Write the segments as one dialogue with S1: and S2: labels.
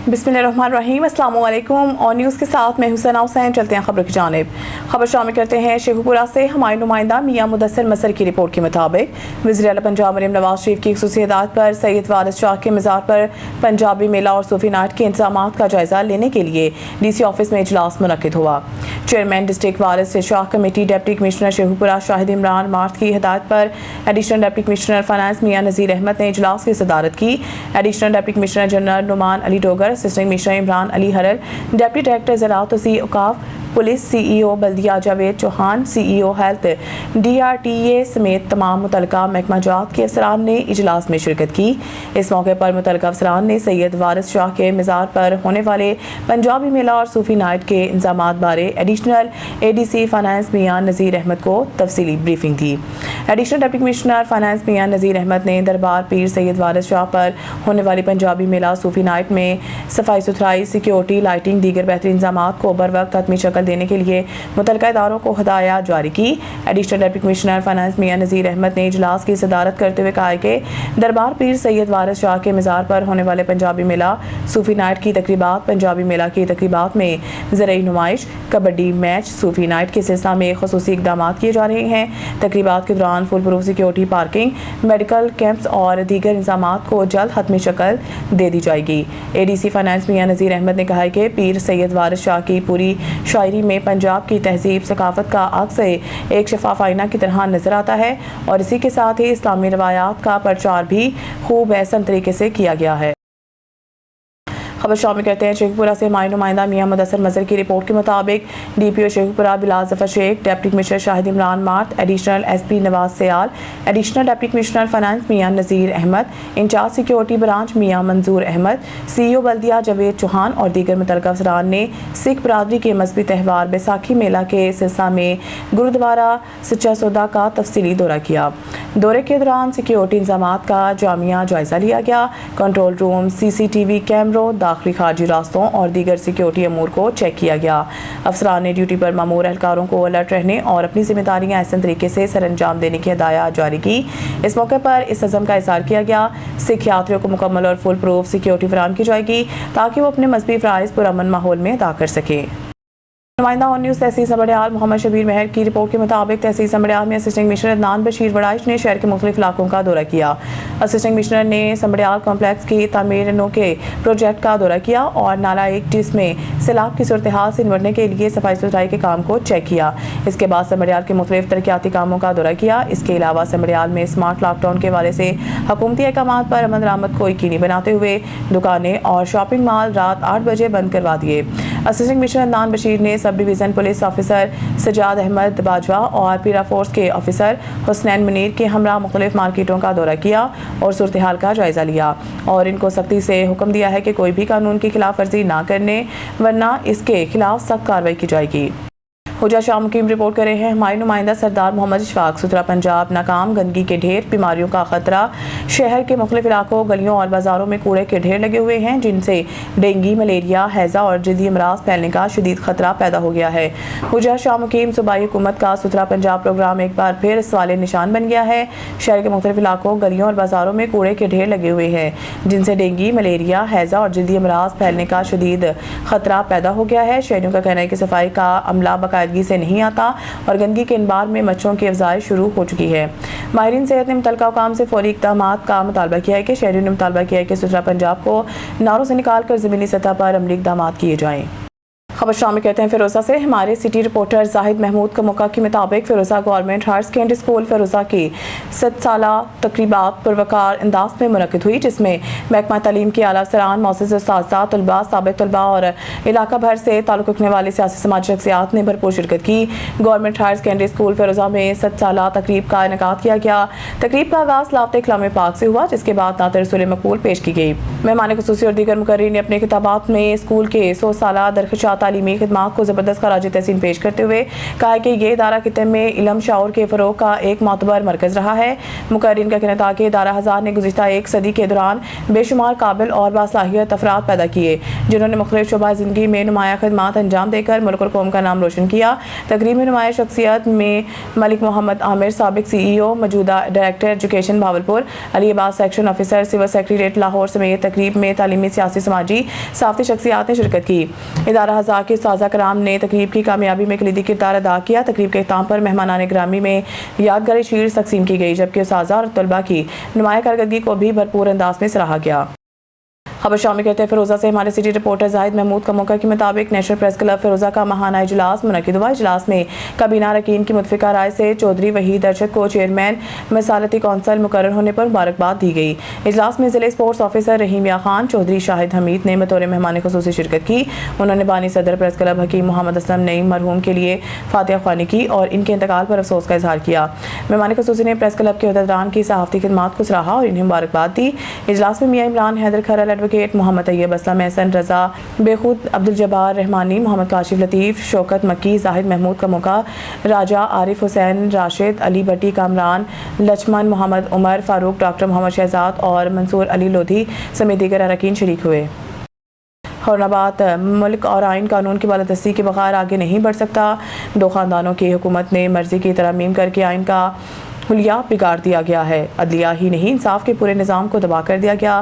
S1: बिस्मिल्लाहिर्रहमानिर्रहीम, अस्सलाम वालेकुम। और न्यूज़ के साथ मैं हुसैना हुसैन। चलते हैं खबरों की जानिब। खबर शामिल करते हैं शेखुपुरा से। हमारे नुमाइंदा मियां मुदस्सिर मसर की रिपोर्ट के मुताबिक वज़ीर आला पंजाब मरीम नवाज शरीफ की ख़ुसूसी हिदायत पर सैयद वारिस शाह के मज़ार पर पंजाबी मेला और सूफी नाइट के इंतजामात का जायज़ा लेने के लिए DC ऑफिस में इजलास मुनक्किद हुआ। Chairman district Waris Shah committee deputy commissioner Sheikhupura Shahid Imran Marth की हिदायत पर additional deputy commissioner finance Mian Nazir Ahmad ने इजलास की सदारत की। Additional deputy commissioner general Noman Ali Dogar, assistant commissioner Imran Ali Haral, deputy director ज़राअत वसी औकाफ पुलिस, CEO बल्दिया Javed Chauhan, CEO health DRTA समेत तमाम मुतलका महकमा जात के अफसरान ने इजलास में शिरकत की। इस मौके पर मुतलका अफसरान ने सैयद वारिस शाह के मज़ार पर होने वाले पंजाबी मेला और सूफी नाइट के इंतजामात बारे additional ADC finance Mian Nazir Ahmad को तफसीली ब्रीफिंग दी। Additional deputy commissioner finance Mian Nazir Ahmad ने दरबार पीर सैयद वारिस शाह पर होने वाली पंजाबी मेला सूफी नाइट में सफाई सुथराई, सिक्योरिटी, लाइटिंग, दीगर बेहतरीन इंतजामात को बर वक्त हतमी शक्ल देने के लिए मुतलका इदारों को हदायत जारी की। Additional deputy commissioner finance Mian Nazir Ahmad ने इजलास की सदारत करते हुए कहा कि दरबार पीर सैयद वारिस शाह के मज़ार पर होने वाले पंजाबी मेला सूफी नाइट की तकरीबात, पंजाबी मेला की तकरीबात में ज़रई नुमाइश, कबड्डी मैच, सूफी नाइट के सिलसिला में ख़ुसूसी इक़दाम किए जा रहे हैं। तकरीबात के दौरान full proof security, parking, medical camps और दीगर इंतजामात को जल्द हतमी शक्ल दे दी जाएगी। ADC फाइनेंस मियां नज़ीर अहमद ने कहा कि पीर सैयद वारिस शाह की पूरी शायरी में पंजाब की तहजीब सकाफत का अक्स एक शफाफ आईना की तरह नजर आता है और इसी के साथ ही इस्लामी रवायात का प्रचार भी खूब एहसन तरीके से किया गया है। खबर शामिल करते हैं शेखपुरा से। हमारे नुमाइंदा मियां मुदस्सिर मसर की रिपोर्ट के मुताबिक DPO Sheikhupura Bilal Zafar Sheikh, deputy commissioner Shahid Imran Marth, additional SP Nawaz Sayal, additional deputy commissioner finance Mian Nazir Ahmad, incharge security branch Mian Manzoor Ahmad, CEO बल्दिया जावेद चौहान और दीगर मुतलका अफसरान ने सिख बरादरी के मजहबी त्यौहार बैसाखी मेला के सिलसिला में गुरुद्वारा सच्चा सौदा का तफसीली दौरा किया। दौरे के दौरान सिक्योरिटी इंतजामात का जामिया जायजा लिया गया। कंट्रोल रूम, CCTV कैमरों, दाखिली खारजी रास्तों और दीगर सिक्योरिटी अमूर को चेक किया गया। अफसरान ने ड्यूटी पर मामूर एहलकारों को अलर्ट रहने और अपनी जिम्मेदारियां एहसन तरीके से सर अंजाम देने की हिदायत जारी की। इस मौके पर इस अज़म का इज़हार किया गया। सिख यात्रियों को मुकम्मल और फुल प्रूफ सिक्योरिटी फराहम की जाएगी ताकि वो अपने मजहबी फ़राइज़ पुरअमन माहौल में अदा कर सकें। नुमाइंदा ऑन न्यूज़ तहसील समड़ियाल मोहम्मद शबीर महर की रिपोर्ट के मुताबिक तहसील समड़ियाल में असिस्टेंट कमिश्नर अदनान बशीर वड़ाइश ने शहर के मुख्तलिफ इलाकों का दौरा किया। असिस्टेंट कमिश्नर ने समड़ियाल कॉम्प्लेक्स की तामीर के प्रोजेक्ट का दौरा किया और नाला 1 जिसमें सैलाब की सूरत हाल से निपटने के लिए सफाई सुथराई के काम को चेक किया। इसके बाद समड़ियाल के मुख्तलिफ तरक्याती कामों का दौरा किया। इसके अलावा समड़ियाल में स्मार्ट लॉकडाउन के हवाले से हुकूमती अहकाम पर अमल दरामद को यकीनी बनाते हुए दुकानें और शॉपिंग मॉल रात 8 बजे बंद करवा दिए। असिस्टेंट कमिश्नर अदनान बशीर ने sub division police officer Sajjad Ahmed Bajwa और पीरा फोर्स के ऑफिसर हुसनैन मुनीर के हमरा मुख्तलिफ मार्केटों का दौरा किया और सूरत हाल का जायज़ा लिया और इनको सख्ती से हुक्म दिया है कि कोई भी कानून की खिलाफ वर्जी ना करने वरना इसके खिलाफ सख्त कार्रवाई की जाएगी। हुजा शाह मुकीम रिपोर्ट कर रहे हैं। हमारे नुमाइंदा सरदार मोहम्मद इशफाक। सुथरा पंजाब नाकाम, गंदगी के ढेर, बीमारियों का खतरा। शहर के मुख्तलिफ इलाकों, गलियों और बाजारों में कूड़े के ढेर लगे हुए हैं जिनसे डेंगू, मलेरिया, हैज़ा और जल्दी अमराज फैलने का शदीद खतरा पैदा हो गया है। हुजा शाह मुकीम सूबाई हुकूमत का सुथरा पंजाब प्रोग्राम एक बार फिर सवाल निशान बन गया है। शहर के मुख्तलिफ इलाकों, गलियों और बाजारों में कूड़े के ढेर लगे हुए हैं जिनसे डेंगू, मलेरिया, हैज़ा और जल्दी अमराज फैलने का शदीद खतरा पैदा हो गया है। शहरियों का कहना है कि सफाई का अमला बाकायदगी से नहीं आता और गंदगी के इनबार में मच्छरों की अफजाइश शुरू हो चुकी है। माहिरीन सेहत ने मुतलका हुकाम से फौरी इक़दामात का मुतालबा किया है कि शहरियों ने मुतालबा किया है कि सुथरा पंजाब को नारों से निकाल कर ज़मीनी सतह पर अमली इक़दामात किए जाएँ। खबर शामिल करते हैं फिरोज़ा से। हमारे सिटी रिपोर्टर जाहिद महमूद का मौका के मुताबिक फिरोज़ा गवर्नमेंट हायर सेकेंडरी स्कूल फिरोज़ा की 7 साला तकरीबात पुरवकार अंदाज में मुनक़िद हुई जिसमें महकमा तालीम के आला अफसरान, मौजूद उस्ताज़ा, तलबा, साबिक़ तलबा और इलाका भर से ताल्लुक़ रखने वाले सियासी समाजी शख्सियात ने भरपूर शिरकत की। गवर्नमेंट हायर सेकेंडरी स्कूल फिरोज़ा में 7 साला तकरीब का इनेकाद किया गया। तकरीब का आगाज़ लाफ्ते कलाम पाक से हुआ जिसके बाद नात रसूल मकबूल पेश की गई। मेहमान ख़ुसूसी और दीगर मुकर्रीरीन ने अपने खिताबात में स्कूल के 100 साला दरख्शात तालीमी खिदमात को ज़बरदस्त खराज तहसीन पेश करते हुए कहा कि ये इदारा खिते में इल्म शाऊर के फ़रोग़ का एक मोतबर मरकज़ रहा है। मुकर्रीन का कहना था कि इदारा हज़ार ने गुज़िश्ता एक सदी के दौरान बेशुमार काबिल और बासलाहियत अफराद पैदा किए जिन्होंने मुख्तलिफ शोबा ज़िंदगी में नुमाया खिदमात अंजाम देकर मुल्क और कौम का नाम रोशन किया। तकरीब में नुमाया शख्सियत में मलिक मोहम्मद आमिर, साबिक CEO, मौजूदा director education Bahawalpur, Ali Abbas section officer, civil secretariat Lahore समेत तकरीब में तालीमी, सियासी, समाजी, साफ़ती शख्सियात ने शिरकत की। इदारा हज़ार के उस्ताज़ा कराम ने तकरीब की कामयाबी में कलीदी किरदार अदा किया। तकरीब के इख्तिताम पर मेहमानान ग्रामी में यादगारी शील्ड तकसीम की गई जबकि उस्ताज़ा और तलबा की नुमाया कारकर्दगी को भी भरपूर अंदाज में सराहा गया। खबर शामिल करते हैं फिरोजा से हमारे सिटी रिपोर्टर जाहिद महमूद का मौका के मुताबिक नेशनल प्रेस क्लब फिरोजा का माहाना इजलास मुनक़िद हुआ। इजलास में काबीना अरकान की मुतफ़िका राय से चौधरी वहीद अरशद को चेयरमैन मसालती कौंसिल मुकर्रर होने पर मुबारकबाद दी गई। इजलास में ज़िले स्पोर्ट्स ऑफिसर रहीम या खान, चौधरी शाहिद हमीद ने बतौर मेहमान ख़ुसूसी शिरकत की। उन्होंने बानी सदर प्रेस क्लब हकीम मोहम्मद असलम नईम मरहूम के लिए फातिहा ख्वानी की और इनके इंतकाल पर अफसोस का इजहार किया। मेहमान ख़ुसूसी ने प्रेस क्लब के अहदेदारान की सहाफ़ती खिदमात को सराहा और इन्हें मुबारकबाद दी। इजलास में मियाँ इमरान हैदर खरल, एडवोकेट मोहम्मद तैयब असलम, एहसन रजा, बेखुद, अब्दुल जब्बार रहमानी, मोहम्मद काशिफ लतीफ़, शौकत मक्की, जाहिद महमूद का मौका, राजा, आरिफ हुसैन, राशिद, अली भट्टी, कामरान, लक्ष्मण, मोहम्मद उमर फारूक, डॉक्टर मोहम्मद शहजाद और मंसूर अली लोधी समेत दीगर अरकान शरीक हुए। औरंगाबाद मुल्क और आइन कानून की बालादस्ती के बगैर आगे नहीं बढ़ सकता। दो ख़ानदानों की हुकूमत ने मर्जी की तरमीम करके आइन का हुलिया बिगाड़ दिया गया है। अदलिया ही नहीं, इंसाफ के पूरे निज़ाम को दबा कर दिया गया।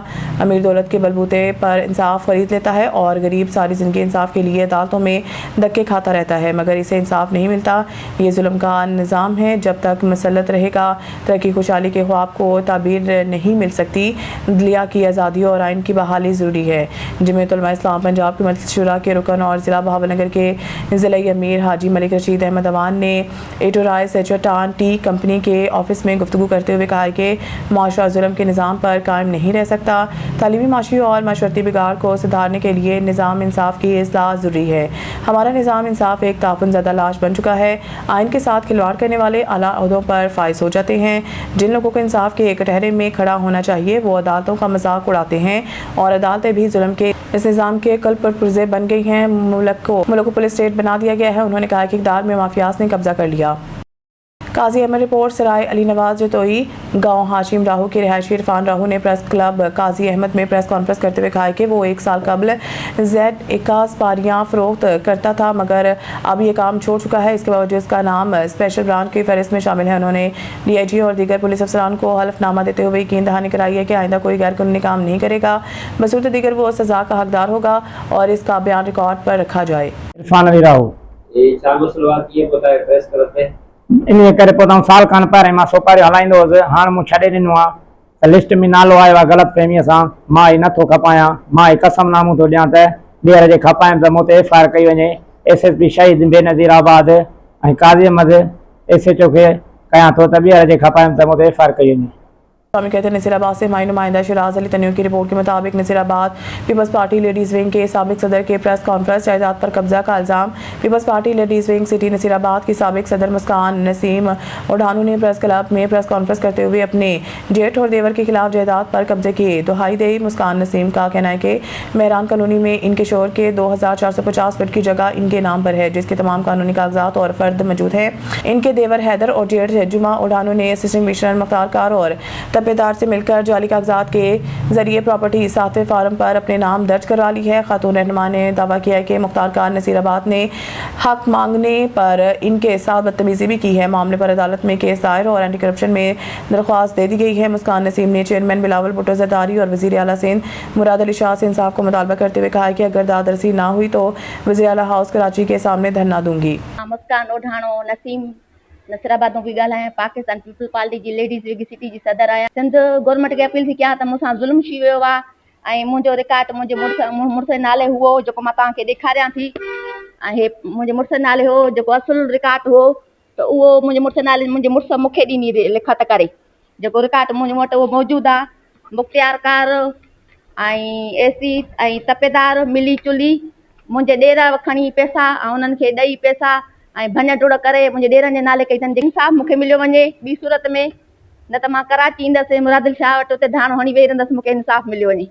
S1: अमीर दौलत के बलबूते पर इंसाफ खरीद लेता है और गरीब सारी ज़िंदगी इंसाफ के लिए अदालतों में धक्के खाता रहता है मगर इसे इंसाफ नहीं मिलता। ये जुल्म का निज़ाम है। जब तक मसलत रहेगा तरक्की खुशहाली के ख्वाब को ताबीर नहीं मिल सकती। अदलिया की आज़ादी और आइन की बहाली ज़रूरी है। जमीयत उलमा इस्लाम पंजाब के मजलिस शुरा के रुकन और ज़िला बहावलनगर के ज़िला अमीर हाजी मलिक रशीद अहमद अवान ने एटोराय सेचटान टी कंपनी के ऑफिस में गुफ्तगू करते हुए कहा कि माशरा जुल्म के निज़ाम पर कायम नहीं रह सकता। तालीमी, माशी और माशरती बिगाड़ को सुधारने के लिए निज़ाम इंसाफ की इस्लाह ज़रूरी है। हमारा निज़ाम इंसाफ एक ताफुन ज़दा लाश बन चुका है। आइन के साथ खिलवाड़ करने वाले आला ओहदों पर फाइज हो जाते हैं। जिन लोगों को इंसाफ के एक कटहरे में खड़ा होना चाहिए वो अदालतों का मजाक उड़ाते हैं और अदालतें भी जुल्म के इस निज़ाम के कल पर पुर्जे बन गई हैं। मुल्क को पुलिस स्टेट बना दिया गया है। उन्होंने कहा कि इक़्तिदार में माफियाज ने कब्जा कर लिया। काजी अहमद रिपोर्ट सराय अली नवाज जतोई गांव हाशिम राहू के रिहायशी इरफान राहू ने प्रेस क्लब काजी अहमद में प्रेस कॉन्फ्रेंस करते हुए कहा कि वो 1 साल कबल Z51 पारियां फरोख्त करता था मगर अब ये काम छोड़ चुका है। इसके बावजूद उसका नाम स्पेशल ब्रांच की फहरिस्त में शामिल है। उन्होंने DIG और दीगर पुलिस अफसरान को हल्फनामा देते हुए यकीन दहानी कराई है कि आइंदा कोई गैर कानूनी काम नहीं करेगा। बसूरत दीगर वो सजा का हकदार होगा और इसका बयान रिकॉर्ड पर रखा जाए।
S2: इरफान अली राहू इन करे पोता साल खान पहिरें मां सोपारी हलाईंदो हुअसि। हाणे मूं छॾे ॾिनो आहे त लिस्ट में नालो आयो आहे ग़लतफ़हमीअ सां। मां ही नथो खपायां। मां ही कसमनामो थो ॾियां त ॿीहर जे खपायमि त मूं ते FIR कई वञे। SSP शहीद बेनज़ीराबाद ऐं काज़ी अहमद SHO खे कयां थो त ॿीहर जे खपायमि त मूं ते FIR कई वञे।
S1: शामिल कहते हैं नसीराबाद से हमारी नुमाइंदा शिराज अली तन्यू की रिपोर्ट के मुताबिक नसीराबाद पीपल्स पार्टी लेडीज़ विंग के साबिक सदर के प्रेस कॉन्फ्रेंस जायदाद पर कब्जा का इल्ज़ाम। Peoples Party ladies wing city Naseerabad की साबिक सदर मुस्कान नसीम उडानू ने प्रेस क्लब में प्रेस कॉन्फ्रेंस करते हुए अपने जेठ और देवर के खिलाफ जायदाद पर कब्जे की दुहाई दी। मुस्कान नसीम का कहना है कि मेहरान कॉलोनी में इनके शोहर के 2450 फीट की जगह इनके नाम पर है जिसके तमाम कानूनी कागजात और फर्द मौजूद है। इनके देवर हैदर और जेठ जुमा उडानू ने असिस्टेंट कमिश्नर मुख्तार कार और तपेदार से मिलकर जाली कागजात के जरिए प्रॉपर्टी 7वें फार्म पर अपने नाम दर्ज करवा ली है। खातून रहनुमा ने दावा किया है कि मुख्तार कार नसीराबाद ने हक मांगने पर इनके साथ बदतमीजी भी की है। मामले पर अदालत में केस दायर और एंटी करप्शन में दरख्वास्त दे दी गई है। मुस्कान नसीम ने चेयरमैन बिलावल भुट्टो जरदारी और वज़ीर आला सिंध मुराद अली शाह से इंसाफ को मुतालबा करते हुए कहा है कि अगर दादरसी ना हुई तो वज़ीर आला हाउस कराची के सामने धरना दूंगी।
S3: मुस्कान ओढाणो नसीम नसीराबाद में ॻाल्हायां। पाकिस्तान पीपल पार्टी जी लेडीज़ विग सिटी जी सदर आहियां। सिंध गवर्नमेंट खे अपील थी कयां त मूंसां ज़ुल्म थी वियो आहे ऐं मुंहिंजो रिकॉर्ड मुंहिंजे मुड़ुस जे नाले हुओ जेको मां तव्हांखे ॾेखारियां थी। ऐं हे मुंहिंजे मुड़ुस जे नाले हो जेको असुल रिकॉर्ड हो त उहो मुंहिंजे मुड़ुस नाले मुंहिंजे मुड़ुस मूंखे ॾिनी लिखत करे जेको रिकॉर्ड मुंहिंजे वटि उहो मौजूदु आहे। मुख्तियार कार ऐं AC ऐं तपेदार मिली चुली मुंहिंजे ॾेर खणी पैसा ऐं उन्हनि खे ॾेई पैसा ऐं भञ टुड़ करे मुंहिंजे ॾेरनि जे नाले कई अथनि। इंसाफ़ मूंखे मिलियो वञे ॿी सूरत में न त मां कराची ईंदसि मुराद अली शाह वटि उते धाणो हणी वेही रहंदसि। मूंखे इंसाफ़ मिलियो वञे।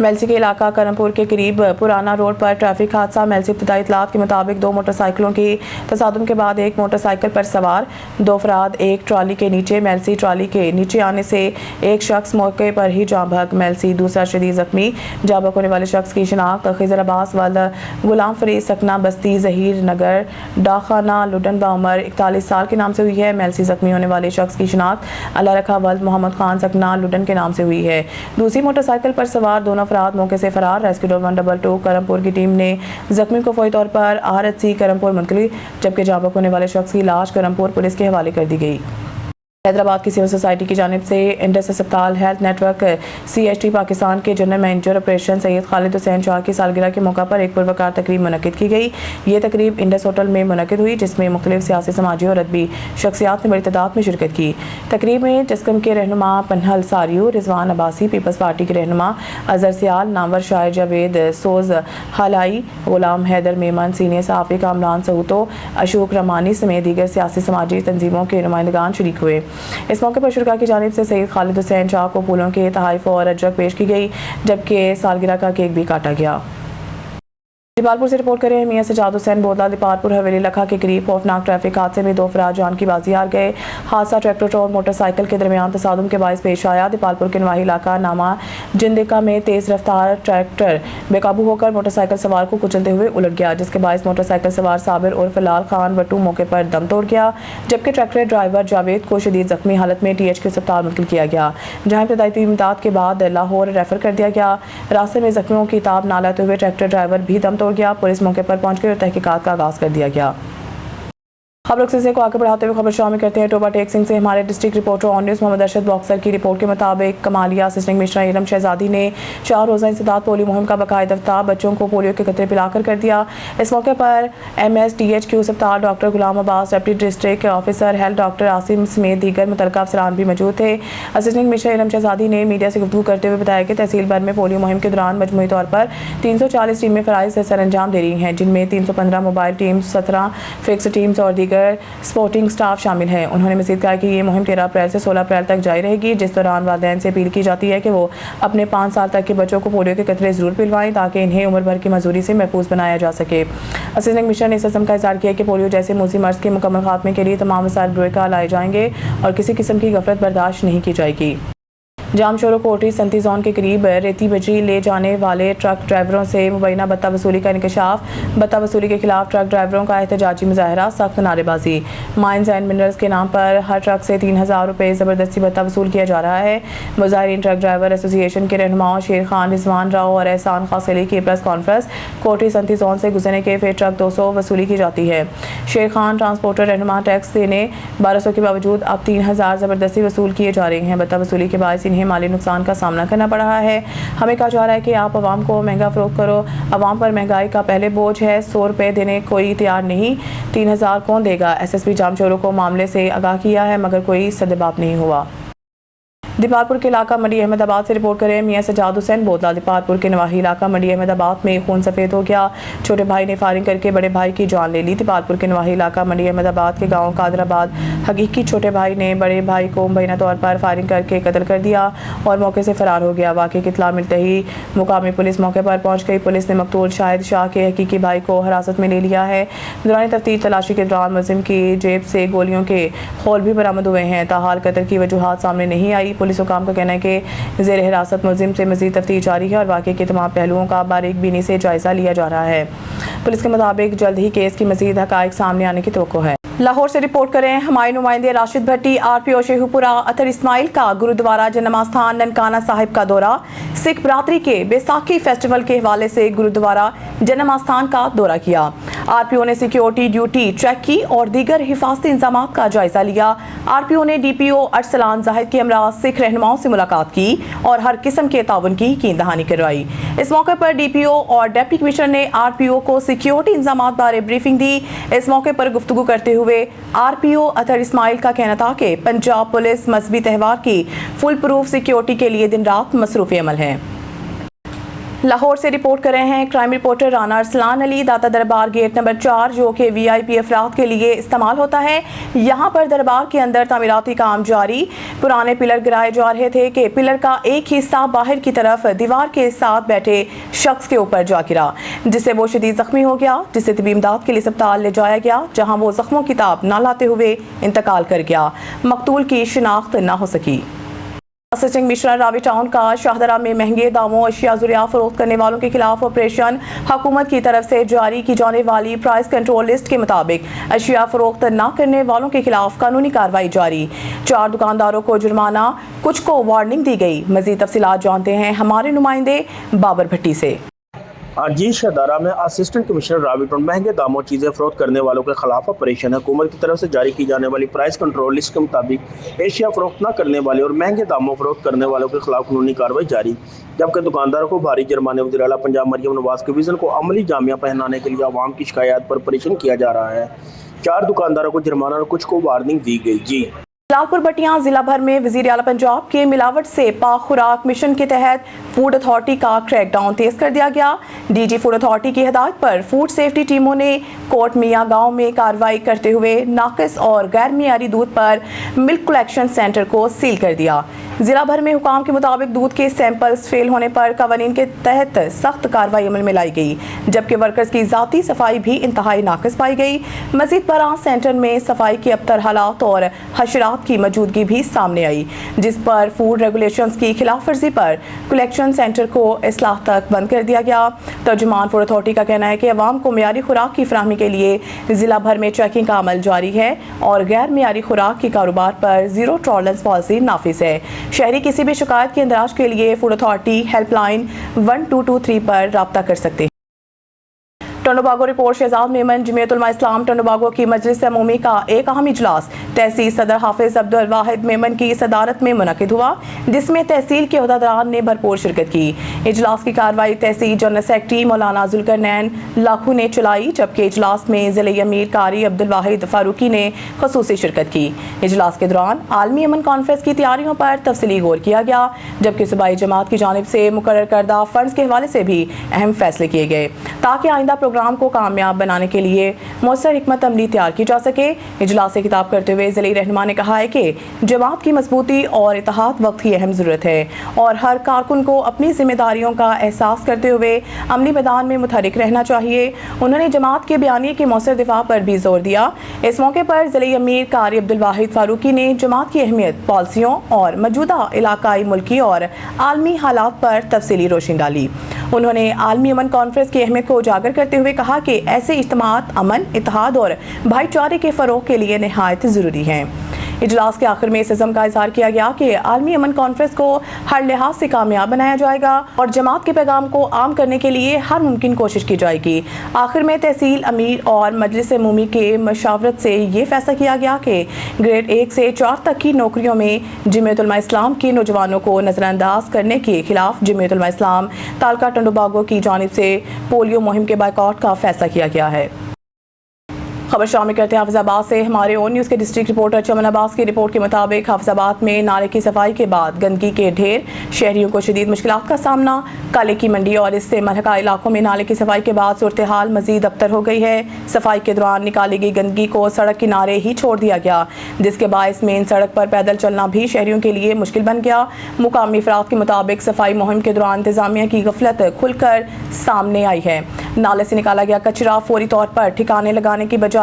S1: मेलसी के इलाका करमपुर के करीब पुराना रोड पर ट्रैफिक हादसा। मेलसी इब्तदाई इतलात के मुताबिक दो मोटरसाइकिलों की तसादुम के बाद एक मोटरसाइकिल पर सवार दो अफराद एक ट्राली के नीचे मेलसी, ट्राली के नीचे आने से एक शख्स मौके पर ही जाँ बहक मेलसी, दूसरा शदीद जख्मी। जाँ बहक होने वाले शख्स की शिनाख्त खिजर अब्बास वाला गुलाम फरीद सकना बस्ती जहीर नगर डाखाना लुडन बाउमर 41 साल के नाम से हुई है। मेलसी जख्मी होने वाले शख्स की शिनाख्त अल्लाह रखा वल्द मोहम्मद खान सकना लुडन के नाम से हुई है। दूसरी मोटरसाइकिल पर सवार दोनों अफराद मौके से फरार। रेस्क्यू डॉग 122 करमपुर की टीम ने जख्मी को फौरी तौर पर RHC करमपुर मुंतकिल, जबकि जाँ बहक होने वाले शख्स की लाश करमपुर पुलिस के हवाले कर दी गई। हैदराबाद की सिविल सोसाइटी की जानिब से इंडस अस्पताल हेल्थ नेटवर्क CHT पाकिस्तान के general manager operation Syed Khalid Hussain Shah की सालगिरह के मौका पर एक पुरवकार तकरीब मुनक्किद की गई। ये तकरीब इंडस होटल में मुनक्किद हुई, जिसमें मुख्तलिफ सियासी, समाजी और अदबी शख्सियात ने बड़ी तादाद में शिरकत की। तकरीब में जस्कम के रहनुमा पन्हल सारियू, रिजवान अब्बासी, पीपल्स पार्टी के रहनुमा अजहर सियाल, नामवर शायर जावेद सोज हलाई, गुलाम हैदर मेमन, सीनियर सहाफ़ी कामरान सऊतो, अशोक रमानी समेत दीगर सियासी समाजी तंजीमों के नुमाइंदगान शरीक हुए। इस मौके पर शुरा की जानिब से सैयद खालिद हुसैन शाह को फूलों के तोहफे और अजरक पेश की गई, जबकि सालगिरह का केक भी काटा गया। दीपालपुर से रिपोर्ट करें मियां सजाद हुसैन बोदला। दीपालपुर हवेली लखा के करीब खौफनाक ट्रैफिक हादसे में दो अफराद जान की बाजी हार गए। हादसा ट्रैक्टर और मोटरसाइकिल के दरमियान तसादुम के बायस पेश आया। दीपालपुर के नवाही इलाका नामा जिंदिका में तेज रफ्तार ट्रैक्टर बेकाबू होकर मोटरसाइकिल सवार को कुचलते हुए उलट गया, जिसके बायस मोटरसाइकिल सवार साबिर उर्फ लाल खान वट्टू मौके पर दम तोड़ गया, जबकि ट्रैक्टर ड्राइवर जावेद को शदीद जख्मी हालत में THQ अस्पताल मुंतकिल किया गया, जहाँ इब्तदाई इमदाद के बाद लाहौर रेफर कर दिया गया। रास्ते में जख्मियों की ताब ना लेते हुए ट्रैक्टर ड्राइवर भी दम तोड़ गया। पुलिस मौके पर पहुंच कर तहकीकात का आगाज कर दिया गया। खबर सिलसिले को आगे बढ़ाते हुए खबर शामिल करते हैं टोबा टेक सिंह से। हमारे district reporter on news Mohammad Arshad boxer की रिपोर्ट के मुताबिक कमालिया असिस्टेंट कमिश्नर इलम शहजादी ने 4 रोज़ा इंसदाद पोलियो मुहिम का बाकायदा इफ्ताह बच्चों को पोलियो के कतरे पिलाकर कर दिया। इस मौके पर MSDHQ अस्पताल doctor Ghulam Abbas, deputy district officer health doctor Asim समेत दीगर मुतल्लिका अफसरान भी मौजूद थे। असिस्टेंट कमिश्नर इलम शहजादी ने मीडिया से गुफ्तगू करते हुए बताया कि तहसील भर में पोलियो मुहिम के दौरान मजमूई तौर पर 340 टीमें फ़राइज़ से सर अंजाम दे रही हैं, जिनमें 315 मोबाइल टीम्स, 17 फिक्स टीम्स और दीगर स्पोर्टिंग स्टाफ शामिल हैं। उन्होंने मज़ीद कहा कि ये मुहिम 13 अप्रैल से 16 अप्रैल तक जारी रहेगी, जिस दौरान वालिदैन से अपील की जाती है कि वो अपने 5 साल तक के बच्चों को पोलियो के कतरे ज़रूर पिलवाएं, ताकि इन्हें उम्र भर की मजदूरी से महफूज बनाया जा सके। असिस्टेंट कमिश्नर ने इस अज़्म का इज़हार किया कि पोलियो जैसे मूसी मर्ज़ के मुकम्मल खात्मे के लिए तमाम वसाइल बरोकार लाए जाएंगे और किसी किस्म की गफलत बर्दाश्त नहीं की जाएगी। जामशोरो कोटरी संती जोन के करीब रेती बजरी ले जाने वाले ट्रक ड्राइवरों से मुबैना बत्ता वसूली का इंकशाफ। बत्ता वसूली के खिलाफ ट्रक ड्राइवरों का एहतजाजी मुजाहरा, सख्त नारेबाजी। माइंस एंड मिनरल्स के नाम पर हर ट्रक से 3000 रुपये ज़बरदस्ती बत्ता वसूल किया जा रहा है। मुजाहिरीन ट्रक ड्राइवर एसोसिएशन के रहनुमाओं शेर खान, रिजवान राव और एहसान खासली की प्रेस कॉन्फ्रेंस। कोटरी संती जोन से गुजरने के फिर ट्रक 200 वसूली की जाती है। शेर खान ट्रांसपोर्टर रहनुमा टैक्स देने 1200 के बावजूद अब 3000 ज़बरदस्ती वसूल किए जा रहे हैं। बत्ता वसूली के बायस इन्हें माली नुकसान का सामना करना पड़ रहा है। हमें कहा जा रहा है कि आप आवाम को महंगा फरोख्त करो, आवाम पर महंगाई का पहले बोझ है, 100 रुपये देने कोई तैयार नहीं, 3000 कौन देगा। SSP जामशोरो को मामले से आगाह किया है, मगर कोई सदबाप नहीं हुआ। दीपालपुर के इलाका मंडी अहमदाबाद से रिपोर्ट करें मियां सजाद हुसैन बोदला। दीपालपुर के नवाही इलाका मंडी अहमदाबाद में खून सफ़ेद हो गया। छोटे भाई ने फायरिंग करके बड़े भाई की जान ले ली। दीपालपुर के नवाही इलाका मंडी अहमदाबाद के गांव कादराबाद हकीकी छोटे भाई ने बड़े भाई को मुबैना तौर पर फायरिंग करके कत्ल कर दिया और मौके से फरार हो गया। वाक़े की इत्तला मिलते ही मुकामी पुलिस मौके पर पहुँच गई। पुलिस ने मकतूल शाहिद शाह के हकीकी भाई को हिरासत में ले लिया है। दौरान तफ्तीश तलाशी के दौरान मुलजिम की जेब से गोलियों के खोल भी बरामद हुए हैं। ताहाल कत्ल की वजूहात सामने नहीं आई। पुलिस हुकाम का कहना है कि ज़ेर हिरासत मुलजिम से मज़ीद तफ्तीश जारी है और वाक़े के तमाम पहलुओं का बारीक बीनी से जायज़ा लिया जा रहा है। पुलिस के मुताबिक जल्द ही केस की मज़ीद हक़ाइक़ सामने आने की तवक्को है। लाहौर से रिपोर्ट करें हमारे नुमाइंदे राशिद भट्टी। RPO शेखुपुरा अतर इस्माइल का गुरुद्वारा जन्मास्थान ननकाना साहिब का दौरा। सिख बरादरी के बैसाखी फेस्टिवल के हवाले से गुरुद्वारा जन्मास्थान का दौरा किया। RPO ने सिक्योरिटी ड्यूटी चेक की और दीगर हिफाजती इंतजाम का जायजा लिया। RPO ने DPO अरसलान जाहिद के हमरा सिख रहनुमाओं से मुलाकात की और हर किस्म के ताउन की यकीन दहानी करवाई। इस मौके पर DPO और डिप्टी कमिश्नर ने RPO को सिक्योरिटी इंतजाम बारे ब्रीफिंग दी। इस मौके पर गुफ्तगू करते हुए RPO अतर इस्माइल का कहना था कि पंजाब पुलिस मजहबी त्यौहार की फुल प्रूफ सिक्योरिटी के लिए दिन रात मसरूफ अमल है। लाहौर से रिपोर्ट कर रहे हैं क्राइम रिपोर्टर राना अरसलान अली। दाता दरबार गेट नंबर 4 जो कि VIP अफराद के लिए इस्तेमाल होता है, यहाँ पर दरबार के अंदर तामीराती काम जारी। पुराने पिलर गिराए जा रहे थे कि पिलर का एक हिस्सा बाहर की तरफ दीवार के साथ बैठे शख्स के ऊपर जा गिरा, जिससे वो शदीद जख्मी हो गया, जिसे तबी इमदाद के लिए अस्पताल ले जाया गया, जहाँ वो जख्मों की ताब न लाते हुए इंतकाल कर गया। मकतूल की शिनाख्त न हो सकी। असिस्टेंट कमिश्नर रावी टाउन का शाहदरा में महंगे दामों अशिया ज़ुरिया फरोख्त करने वालों के खिलाफ ऑपरेशन। हुकूमत की तरफ से जारी की जाने वाली प्राइस कंट्रोल लिस्ट के मुताबिक अशिया फरोख्त न करने वालों के खिलाफ कानूनी कार्रवाई जारी। 4 दुकानदारों को जुर्माना, कुछ को वार्निंग दी गई। मजीद तफसीलात जानते हैं हमारे नुमाइंदे बाबर भट्टी से।
S4: जी शाहदरा में असिस्टेंट कमिश्नर रावी टाउन महंगे दामों चीज़ें फरोख्त करने वालों के खिलाफ ऑपरेशन है। हुकूमत की तरफ से जारी की जाने वाली प्राइस कंट्रोल लिस्ट के मुताबिक एशिया फरोख्त न करने वाले और महंगे दामों फरोख्त करने वालों के खिलाफ कानूनी कार्रवाई जारी, जबकि दुकानदारों को भारी जुर्माने वज़ीर आला पंजाब मरियम नवाज के विज़न को अमली जामिया पहनाने के लिए आवाम की शिकायत पर परेशान किया जा रहा है। 4 दुकानदारों को जुर्माना और कुछ को वार्निंग दी गई। जी
S1: लालपुर बटियां जिला भर में वज़ीर आला पंजाब के मिलावट से पाक खुराक मिशन के तहत फूड अथॉरिटी का क्रैकडाउन तेज कर दिया गया। DG फूड अथॉरिटी की हिदायत पर फूड सेफ्टी टीमों ने कोट मियां गांव में कार्रवाई करते हुए नाकिस और गैर मियारी दूध पर मिल्क कलेक्शन सेंटर को सील कर दिया। जिला भर में हुकाम के मुताबिक दूध के सैंपल्स फेल होने पर कवानीन के तहत सख्त कार्रवाई अमल में लाई गई, जबकि वर्कर्स की ज़ाती सफाई भी इंतहाई नाकिस पाई गई। मजीद बरां सेंटर में सफाई की अबतर हालात और हशरात की मौजूदगी भी सामने आई, जिस पर फूड रेगुलेशंस की खिलाफ वर्जी पर कलेक्शन सेंटर को इस्लाह तक बंद कर दिया गया। तर्जुमान फूड अथॉरिटी का कहना है कि अवाम को मियारी खुराक की फराहमी के लिए जिला भर में चेकिंग का अमल जारी है और गैर मियारी खुराक की कारोबार पर जीरो टॉलरेंस पॉलिसी नाफिज है। शहरी किसी भी शिकायत की इंदराज के लिए फूड अथॉरिटी हेल्पलाइन 1223 पर राब्ता कर सकते हैं। टंडोबागो रिपोर्ट शहजाद मेमन जमीयत उलमा इस्लाम टंडोबागो की मजलिस अमूमी का एक अहम इजलास तहसील सदर हाफिज अब्दुल वाहिद मेमन की सदारत में मुनक़िद हुआ, जिसमें तहसील के ओहदेदारान ने भरपूर शिरकत की। इजलास की कार्रवाई तहसील जनरल सेक्रेटरी मौलाना जुल्करनैन लाखू ने चलाई, जबकि इजलास में ज़िले अमीर कारी अब्दुल वाहिद फारूकी ने खसूसी शिरकत की। इजलास के दौरान आलमी अमन कॉन्फ्रेंस की तैयारियों पर तफसीली गौर किया गया, जबकि सूबाई जमात की जानिब से मुकर्रर करदा फंड्स के हवाले से भी अहम फैसले किए गए, ताकि आइंदा प्रोग्राम को कामयाब बनाने के लिए मौसर हिकमत अमली तैयार की जा सके। इजलास से खिताब करते हुए ज़िले रहनुमा ने कहा है कि जमात की मजबूती और इत्तेहाद वक्त की अहम ज़रूरत है और हर कारकुन को अपनी जिम्मेदारियों का एहसास करते हुए अमली मैदान में मुतहरिक रहना चाहिए। उन्होंने जमात के बयानिए के मौसर दिफा पर भी जोर दिया। इस मौके पर ज़िले अमीर कारी अब्दुल वाहिद फारूकी ने जमात की अहमियत, पॉलिसियों और मौजूदा इलाकाई, मुल्की और आलमी हालात पर तफसीली रोशनी डाली। उन्होंने आलमी अमन कॉन्फ्रेंस की अहमियत को उजागर करते हुए कहा कि ऐसे इज्तिमात अमन, इत्तेहाद और भाईचारे के फ़रोग़ के लिए निहायत ज़रूरी हैं। इजलास के आखिर में इस इज़्म का इज़हार किया गया कि आलमी अमन कॉन्फ्रेंस को हर लिहाज से कामयाब बनाया जाएगा और जमात के पैगाम को आम करने के लिए हर मुमकिन कोशिश की जाएगी। आखिर में तहसील अमीर और मजलिस अमूमी के मशावरत से ये फैसला किया गया कि ग्रेड 1 से 4 तक की नौकरियों में जमीयत उलमा इस्लाम के नौजवानों को नज़रअंदाज करने के खिलाफ जमीयत उलमा इस्लाम तालका टंडोबागो की जानिब से पोलियो मुहिम के बायकॉट का फैसला किया गया है। खबर शामिल करते हैं हाफिजाबाद से। हमारे ओन न्यूज़ के डिस्ट्रिक्ट रिपोर्टर चमन अब्बास की रिपोर्ट के मुताबिक हाफिजाबाद में नाले की सफाई के बाद गंदगी के ढेर, शहरियों को शदीद मुश्किलात का सामना। काले की मंडी और इससे मलहका इलाकों में नाले की सफाई के बाद सूरत हाल मजीद अबतर हो गई है। सफाई के दौरान निकाली गई गंदगी को सड़क किनारे ही छोड़ दिया गया, जिसके बायस मेन सड़क पर पैदल चलना भी शहरियों के लिए मुश्किल बन गया। मुकामी अफराद के मुताबिक सफाई मुहिम के दौरान इंतजामिया की गफलत खुलकर सामने आई है। नाले से निकाला गया कचरा फौरी तौर पर ठिकाने लगाने की बजाय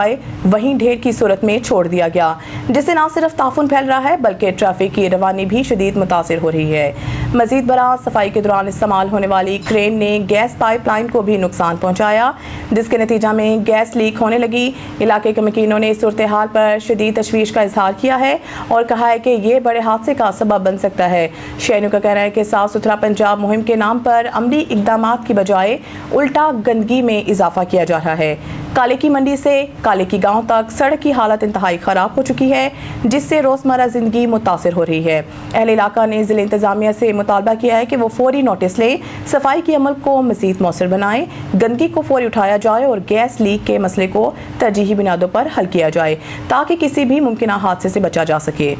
S1: वहीं ढेर की सूरत में छोड़ दिया गया, जिससे न सिर्फ ताफुन फैल रहा है बल्कि ट्रैफिक की रवानी भी शदीद मुतासिर हो रही है। मजीद बरां सफाई के दौरान इस्तेमाल होने वाली क्रेन ने गैस पाइपलाइन को भी नुकसान पहुंचाया, जिसके नतीजा में गैस लीक होने लगी। इलाके के मकीनों ने इस सूरत हाल पर शदीद तशवीश का इजहार किया है और कहा है कि ये बड़े हादसे का सबब बन सकता है। शहरियों का कहना है कि साफ सुथरा पंजाब मुहिम के नाम पर अमली इकदामात की बजाय उल्टा गंदगी में इजाफा किया जा रहा है। काले की मंडी से काले की गांव तक सड़क की हालत इंतहाई ख़राब हो चुकी है, जिससे रोज़मर्रा ज़िंदगी मुतासिर हो रही है। अहले इलाका ने ज़िले इंतज़ामिया से मुतालबा किया है कि वो फौरी नोटिस ले, सफाई के अमल को मज़ीद मौसर बनाए, गंदगी को फौरी उठाया जाए और गैस लीक के मसले को तरजीही बुनियादों पर हल किया जाए ताकि किसी भी मुमकिन हादसे से बचा जा सके।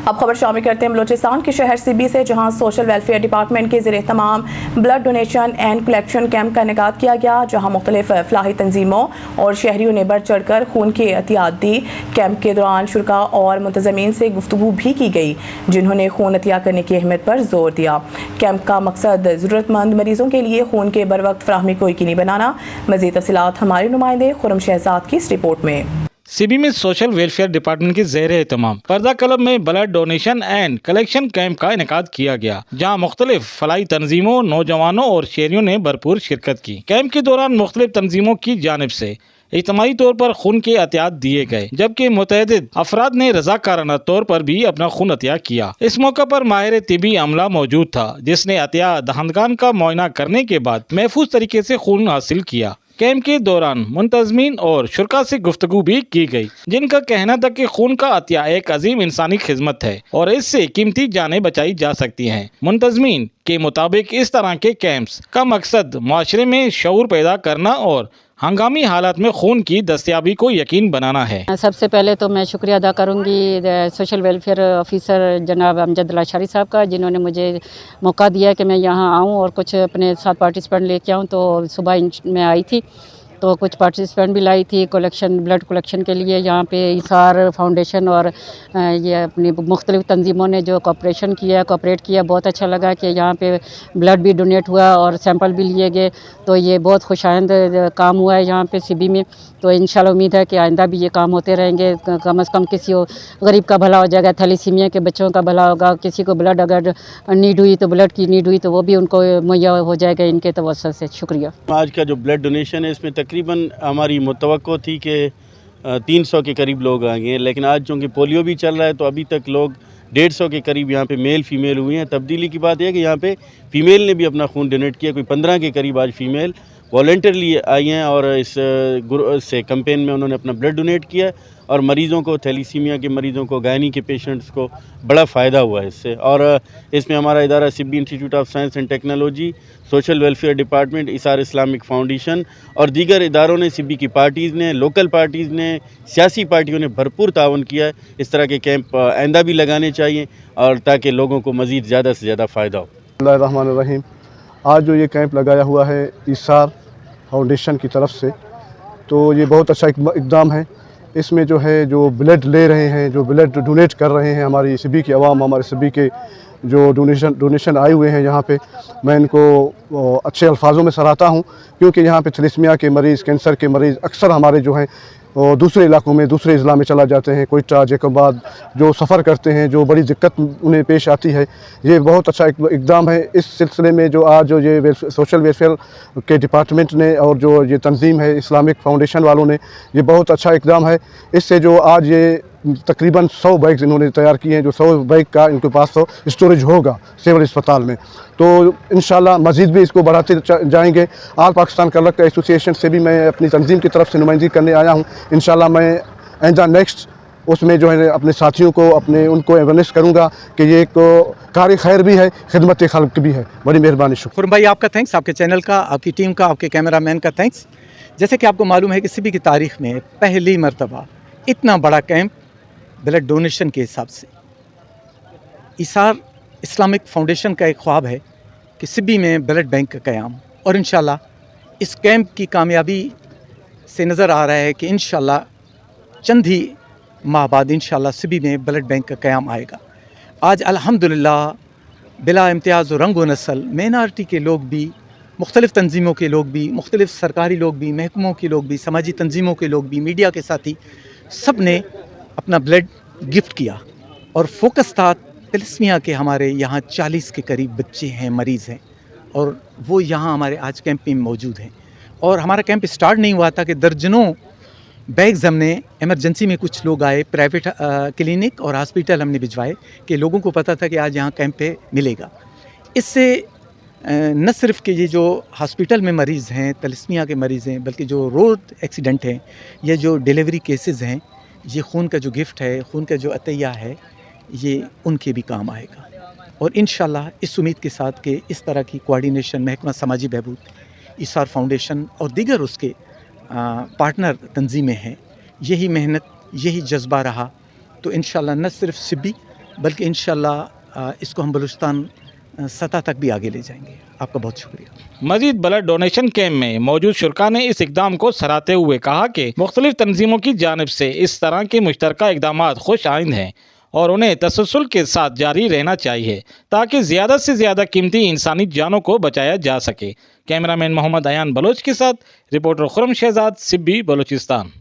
S1: अब खबर शामिल करते हैं बलूचिस्तान के शहर सिबी से, जहां सोशल वेलफेयर डिपार्टमेंट के ज़रिए तमाम blood donation and collection camp का इनेकाद किया गया, जहां मुख्तलिफ फलाही तंजीमों और शहरियों ने बढ़ चढ़ कर खून की एहतियात दी। कैंप के दौरान शुरा और मुंतज़मीन से गुफ्तगू भी की गई, जिन्होंने खून अतिया करने की अहमियत पर जोर दिया। कैंप का मकसद ज़रूरतमंद मरीजों के लिए खून के बर वक्त फराहमी को यकीनी बनाना। मज़ीद तफसीलात हमारे नुमाइंदे खुरम शहजाद की इस रिपोर्ट में।
S5: सिबी में सोशल वेलफेयर डिपार्टमेंट के ज़ेर एहतमाम पर्दा क्लब में blood donation and collection camp का इनेकाद किया गया, जहां मुख्तलिफ फलाही तंजीमों, नौजवानों और शहरियों ने भरपूर शिरकत की। कैंप के दौरान मुख्तलिफ तंजीमों की जानिब से इज्तिमाई तौर पर खून के एहतियात दिए गए, जबकि मुतअद्दिद अफराद ने रज़ाकाराना तौर पर भी अपना खून अतिया किया। इस मौके पर माहिर तिबी अमला मौजूद था, जिसने अतिया दहंदगान का मुआयना करने के बाद महफूज तरीके से खून हासिल किया। कैंप के दौरान मुंतज़मीन और शुरा से गुफ्तगू भी की गई, जिनका कहना था कि खून का अतिया एक अजीम इंसानी खिदमत है और इससे कीमती जानें बचाई जा सकती हैं। मुंतज़मीन के मुताबिक इस तरह के कैंप्स का मकसद माशरे में शऊर पैदा करना और हंगामी हालात में खून की दस्तयाबी को यकीन बनाना है।
S6: सबसे पहले तो मैं शुक्रिया अदा करूंगी सोशल वेलफेयर ऑफिसर जनाब अमजद लाशारी साहब का, जिन्होंने मुझे मौका दिया कि मैं यहाँ आऊँ और कुछ अपने साथ पार्टिसिपेंट लेके आऊँ। तो सुबह मैं आई थी तो कुछ पार्टिसिपेंट भी लाई थी ब्लड कलेक्शन के लिए। यहाँ पे इसार फाउंडेशन और ये अपनी मुख्तलिफ तंजीमों ने जो कोऑपरेट किया, बहुत अच्छा लगा कि यहाँ पे ब्लड भी डोनेट हुआ और सैंपल भी लिए गए। तो ये बहुत खुशाइंद काम हुआ है यहाँ पे सिबी में। तो इंशाल्लाह उम्मीद है कि आइंदा भी ये काम होते रहेंगे। कम से कम किसी गरीब का भला हो जाएगा, थैलीसीमिया के बच्चों का भला होगा, किसी को ब्लड अगर नीड हुई तो ब्लड की नीड हुई तो वो भी उनको मुहैया हो जाएगा इनके तवज्जो से। शुक्रिया।
S7: आज का जो ब्लड डोनेशन है, इसमें तकरीबन हमारी मुतवक्को थी कि 300 के करीब लोग आएंगे, लेकिन आज चूँकि पोलियो भी चल रहा है तो अभी तक लोग 150 के करीब यहाँ पे मेल फीमेल हुए हैं। तब्दीली की बात यह है कि यहाँ पे फीमेल ने भी अपना खून डोनेट किया, कोई 15 के करीब आज फीमेल वॉलंटियरली आई हैं और इस कैंपेन में उन्होंने अपना ब्लड डोनेट किया और मरीज़ों को, थैलीसीमिया के मरीज़ों को, गायनी के पेशेंट्स को बड़ा फ़ायदा हुआ है इससे। और इसमें हमारा इदारा Sibi institute of science and technology, social welfare department, इसार इस्लामिक फाउंडेशन और दीगर इदारों ने, सिबी की पार्टीज़ ने, लोकल पार्टीज़ ने, सियासी पार्टियों ने भरपूर ताउन किया है। इस तरह के कैंप आइंदा भी लगाने चाहिए और ताकि लोगों को मज़ीद ज़्यादा से ज़्यादा फ़ायदा हो।
S8: बिस्मिल्लाहिर्रहमानिर्रहीम। आज जो ये कैंप लगाया हुआ है इसार फाउंडेशन की तरफ से, तो ये बहुत अच्छा इक़दाम है। इसमें जो है जो ब्लड ले रहे हैं, जो ब्लड डोनेट कर रहे हैं, हमारी सिबी की आवाम, हमारे सिबी के जो डोनेशन आए हुए हैं यहाँ पे, मैं इनको अच्छे अल्फाजों में सराहता हूँ, क्योंकि यहाँ पे थैलेसीमिया के मरीज़, कैंसर के मरीज़ अक्सर हमारे जो हैं और दूसरे इलाकों में, दूसरे अज़ला में चला जाते हैं, कोयटा, जैकोबाद जो सफ़र करते हैं, जो बड़ी दिक्कत उन्हें पेश आती है। ये बहुत अच्छा इक़दाम है। इस सिलसिले में जो आज जो ये सोशल वेलफेयर के डिपार्टमेंट ने और जो ये तंजीम है इस्लामिक फाउंडेशन वालों ने, ये बहुत अच्छा इक़दाम है। इससे जो आज ये तकरीबन 100 बैग्स इन्होंने तैयार किए हैं, जो 100 बैग का इनके पास तो स्टोरेज होगा सिविल अस्पताल में। तो इंशाल्लाह मज़ीद भी इसको बढ़ाते जाएंगे। आल पाकिस्तान कलर एसोसिएशन से भी मैं अपनी तंजीम की तरफ से नुमाइंदगी करने आया हूँ। इंशाल्लाह मैं आइंदा नेक्स्ट उसमें जो है अपने साथियों को, उनको अवेयरनेस करूँगा कि ये एक कार्य खैर भी है, खिदमत खल्क भी है। बड़ी मेहरबानी, शुक्रिया।
S9: खुरम भाई आपका थैंक्स, आपके चैनल का, आपकी टीम का, आपके कैमरामैन का थैंक्स। जैसे कि आपको मालूम है कि सिबी की तारीख़ में पहली मरतबा इतना बड़ा कैंप ब्लड डोनेशन के हिसाब से, इसार इस्लामिक फाउंडेशन का एक ख्वाब है कि सिबी में ब्लड बैंक का क़याम, और इंशाल्लाह इस कैंप की कामयाबी से नज़र आ रहा है कि इंशाल्लाह चंद ही माह बाद इंशाल्लाह सिबी में ब्लड बैंक का क़याम आएगा। आज अल्हम्दुलिल्लाह बिला इम्तियाज़ रंग व नस्ल, माइनॉरिटी के लोग भी, मुख्तलिफ़ तंजीमों के लोग भी, मुख्तलिफ़ सरकारी लोग भी, महकमों के लोग भी, समाजी तंजीमों के लोग भी, मीडिया के साथी, सब ने अपना ब्लड गिफ्ट किया। और फोकस था थैलेसीमिया के हमारे यहाँ 40 के करीब बच्चे हैं, मरीज़ हैं, और वो यहाँ हमारे आज कैंप में मौजूद हैं। और हमारा कैंप स्टार्ट नहीं हुआ था कि दर्जनों बैग्स हमने एमरजेंसी में, कुछ लोग आए, प्राइवेट क्लिनिक और हॉस्पिटल हमने भिजवाए कि लोगों को पता था कि आज यहाँ कैंप पे मिलेगा। इससे न सिर्फ कि ये जो हॉस्पिटल में मरीज़ हैं, थैलेसीमिया के मरीज़ हैं, बल्कि जो रोड एक्सीडेंट हैं या जो डिलीवरी केसेस हैं, ये खून का जो गिफ्ट है, खून का जो अतिया है, ये उनके भी काम आएगा। और इंशाल्लाह इस उम्मीद के साथ कि इस तरह की कोऑर्डिनेशन महकमा समाजी बहबूद, इसार फाउंडेशन और दीगर उसके पार्टनर तंजीमें हैं, यही मेहनत, यही जज्बा रहा तो इंशाल्लाह न सिर्फ सिबी बल्कि इंशाल्लाह इसको हम बलूचिस्तान सतह तक भी आगे ले जाएंगे। आपका बहुत शुक्रिया।
S5: मजीद ब्लड डोनेशन कैंप में मौजूद शुरका ने इस इकदाम को सराहते हुए कहा कि मुख्तलिफ तंजीमों की जानिब से इस तरह के मुश्तरका इकदामात खुश आइंद हैं और उन्हें तसलसल के साथ जारी रहना चाहिए ताकि ज़्यादा से ज़्यादा कीमती इंसानी जानों को बचाया जा सके। कैमरामैन मोहम्मद अयान बलोच के साथ रिपोर्टर खुरम शहजाद, सिब्बी, बलूचिस्तान।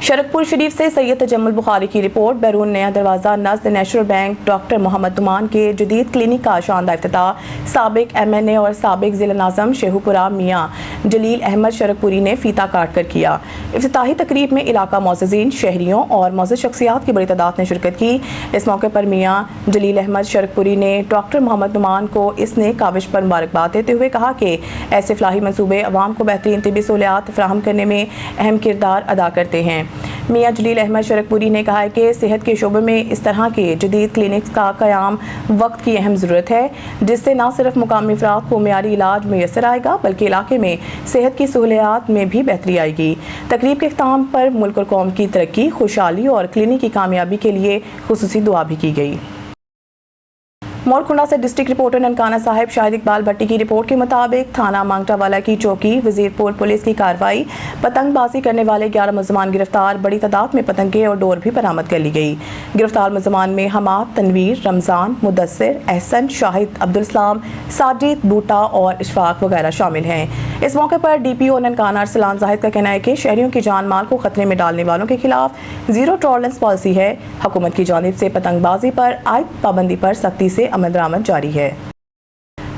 S1: शरकपुर शरीफ से सैयद तजम्मुल बुखारी की रिपोर्ट। बैरून नया दरवाज़ा नज़द national bank doctor Muhammad Noman के जदीद क्लिनिक का शानदार इफ्तिताह साबिक MNA और साबिक ज़िला नाज़म शेहुपुरा मियाँ जलील अहमद शरकपुरी ने फीता काट कर किया। इफ्तिताही तकरीब में इलाका मोअज़्ज़िज़ीन, शहरियों और मोअज़्ज़ज़ शख्सियात की बड़ी तादाद ने शिरकत की। इस मौके पर मियाँ जलील अहमद शरकपुरी ने डॉक्टर मोहम्मद नुमान को इस नेक काविश पर मुबारकबाद देते हुए कहा कि ऐसे फलाही मनसूबे अवाम को बेहतरीन तिब्बी सहूलियात फराहम करने में अहम किरदार अदा करते हैं। मियाँ जलील अहमद शरकपुरी ने कहा है कि सेहत के शोबे में इस तरह के जदीद क्लिनिक्स का क़याम वक्त की अहम ज़रूरत है, जिससे न सिर्फ मुकामी अफराद को मियारी इलाज मैसर आएगा बल्कि इलाके में सेहत की सहूलियात में भी बेहतरी आएगी। तकरीब के इख्तिताम पर मुल्क और कौम की तरक्की, खुशहाली और क्लिनिक की कामयाबी के लिए खुसूसी दुआ भी की गई। मोरकुंडा से डिस्ट्रिक्ट रिपोर्टर ननकाना साहिब शाहिद इकबाल भट्टी की रिपोर्ट के मुताबिक थाना मांगटावाला की चौकी वजीरपुर पुलिस की कार्रवाई, पतंगबाजी करने वाले 11 मुलजमान गिरफ्तार। बड़ी तादाद में पतंगे और डोर भी बरामद कर ली गई। गिरफ्तार मुलजमान में हमाद, तनवीर, रमज़ान, मुदस्सिर, एहसन, शाहिद, अब्दुल सलाम, साजिद, बूटा और इशफाक वगैरह शामिल हैं। इस मौके पर DPO ननकाना अरसलान जाहिद का कहना है कि शहरियों की जान माल को खतरे में डालने वालों के खिलाफ जीरो टॉलरेंस पॉलिसी है। हुकूमत की जानिब से पतंगबाजी पर आयद पाबंदी पर सख्ती से अमल दरामद जारी है।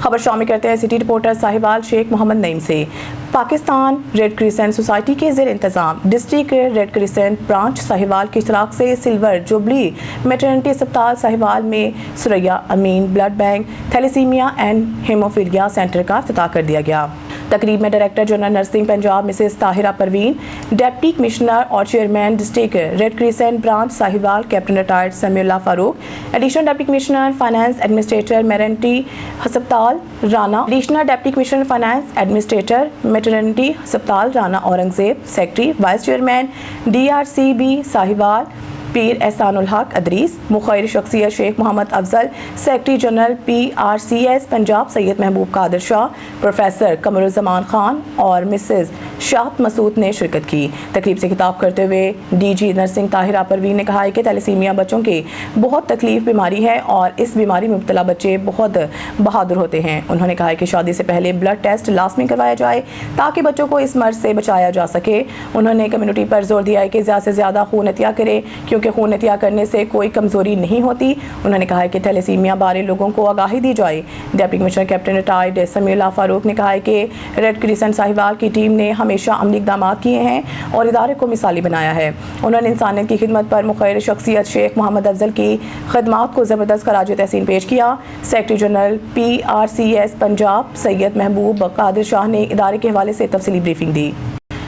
S1: खबर शामिल करते हैं सिटी रिपोर्टर साहिवाल शेख मोहम्मद नईम से। पाकिस्तान रेड क्रिसेंट सोसाइटी के ज़ेर इंतज़ाम district red crescent branch Sahiwal की इश्तराक से सिल्वर जुबली मैटरनिटी अस्पताल साहिवाल में Suraiya Amin blood bank, thalassaemia and haemophilia centre का इफ्तिताह कर दिया गया। तकरीब में director general nursing Punjab Mrs Tahira Parveen, deputy commissioner और chairman district red crescent branch Sahiwal captain retired Samiullah Farooq, additional deputy commissioner finance administrator maternity अस्पताल Rana, additional deputy commissioner finance administrator maternity अस्पताल Rana Aurangzeb, secretary vice chairman DRCB Sahiwal Pir Ehsanul Haq Idrees, मुखैर शख्सियत Sheikh Muhammad Afzal, secretary general PRCS Punjab Syed Mahboob Qadir Shah, professor Qamaruzzaman Khan और Mrs Shah Masood ने शिरकत की। तकरीब से खिताब करते हुए DG नर्सिंग ताहिरा परवीन ने कहा है कि थैलेसीमिया बच्चों की बहुत तकलीफ बीमारी है और इस बीमारी में मुब्तला बच्चे बहुत बहादुर होते हैं। उन्होंने कहा है कि शादी से पहले ब्लड टेस्ट लाजमी करवाया जाए ताकि बच्चों को इस मर्ज से बचाया जा सके। उन्होंने कम्युनिटी पर जोर दिया है कि ज़्यादा से ज़्यादा खून अतिया करें क्योंकि खून अतिया करने से कोई कमज़ोरी नहीं होती। उन्होंने कहा है कि थैलेसीमिया बारे लोगों को आगाही दी जाए। Deputy commissioner captain retired Samiullah Farooq ने कहा है कि रेड क्रिसेंट साहिवाल की टीम ने हमेशा अमली इक़दाम किए हैं और इदारे को मिसाली बनाया है। उन्होंने इंसानियत की खिदमत पर मुखैर शख्सियत शेख मोहम्मद अफजल की खदमात को ज़बरदस्त खराज तहसीन पेश किया। Secretary general PRCS Punjab Syed Mahboob Qadir Shah ने इदारे के हवाले से तफसीली ब्रीफिंग दी।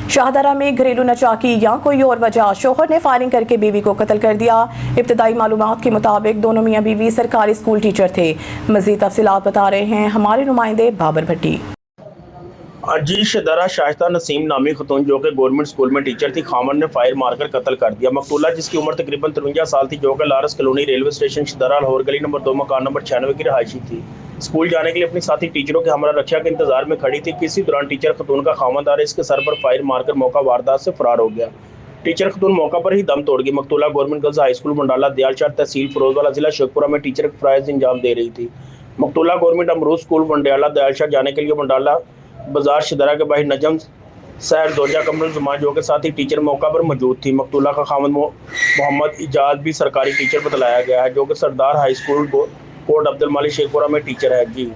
S1: शाहदरा में घरेलू नचाकी या कोई और वजह, शोहर ने फायरिंग करके बीवी को कत्ल कर दिया। इब्तदाई मालूमात के मुताबिक दोनों मियाँ बीवी सरकारी स्कूल टीचर थे। मज़ीद तफसीलात बता रहे हैं हमारे नुमाइंदे बाबर भट्टी।
S4: अजीज शदरा शाइस्ता नसीम नामी खतून जो कि गवर्नमेंट स्कूल में टीचर थी, खामन ने फायर मारकर कत्ल कर दिया। मकतूला जिसकी उम्र तकरीबन 53 साल थी जो कि लारस colony railway station Shahdara Lahore गली नंबर 2 मकान नंबर 96 की रहायशी थी, स्कूल जाने के लिए अपनी साथी टीचरों के हमरा रक्षा के इंतजार में खड़ी थी। किसी दौरान टीचर खतून का खामनदार इसके सर पर फायर मारकर मौका वारदात से फरार हो गया। टीचर खतून मौका पर ही दम तोड़ गई। मकतूला government girls high school Mandala Dayalshah tehsil Ferozwala जिला शेखपुरा में टीचर के फ़राइज़ अंजाम दे रही थी। मकतूला गवर्नमेंट अमरूज स्कूल मंडाला दयालशाह जाने के लिए मंडाला बाजार शदरा के बाहर नजम सैर दोजा कमरुल जुमान जो के साथ ही टीचर मौका पर मौजूद थी। मकतूला का खामन मोहम्मद इजाज भी सरकारी टीचर बतलाया गया है जो कि सरदार हाई स्कूल कोट अब्दुल मालिक शेखपुरा में टीचर है। जी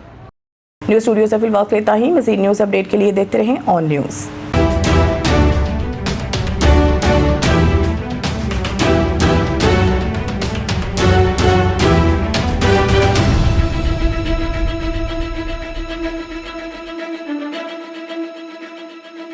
S1: न्यूज़ स्टूडियो से फिलहाल लेता ही। मज़ीद न्यूज़ अपडेट के लिए देखते रहें ऑन न्यूज़।